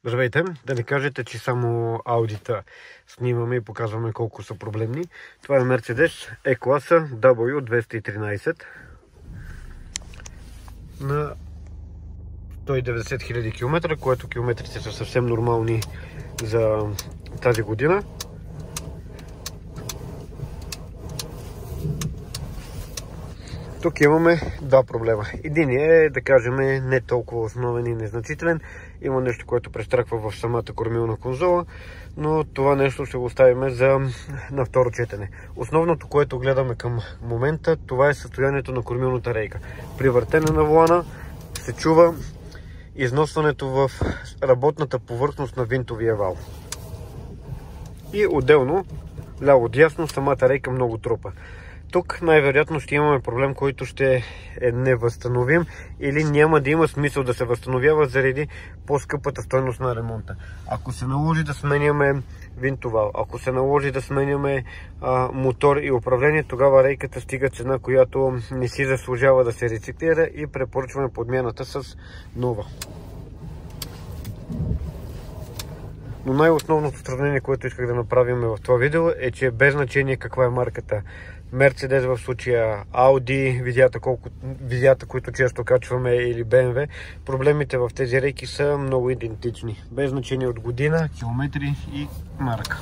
Здравейте! Да не кажете, че само аудита снимаме и показваме колко са проблемни. Това е Mercedes E-класа W213 на 190 000 км, което километрите са съвсем нормални за тази година. Тук имаме два проблема. Единият е, да кажем, не толкова основен и незначителен. Има нещо, което престраква в самата кормилна конзола, но това нещо ще го оставим на второ четене. Основното, което гледаме към момента, това е състоянието на кормилната рейка. При въртене на волана се чува износването в работната повърхност на винтовия вал. И отделно, ляво-дясно, самата рейка много трупа. Тук най-вероятно ще имаме проблем, който ще не възстановим или няма да има смисъл да се възстановява заради по-скъпата стойност на ремонта. Ако се наложи да сменяме винтовал, ако се наложи да сменяме мотор и управление, тогава рейката стига цена, която не си заслужава да се рециклира и препоръчваме подмяната с нова. Но най-основното сравнение, което исках да направим в това видео е, че без значение каква е марката, Mercedes в случая, Audi, видеята, които често качваме, или BMW, проблемите в тези рейки са много идентични. Без значение от година, километри и марка.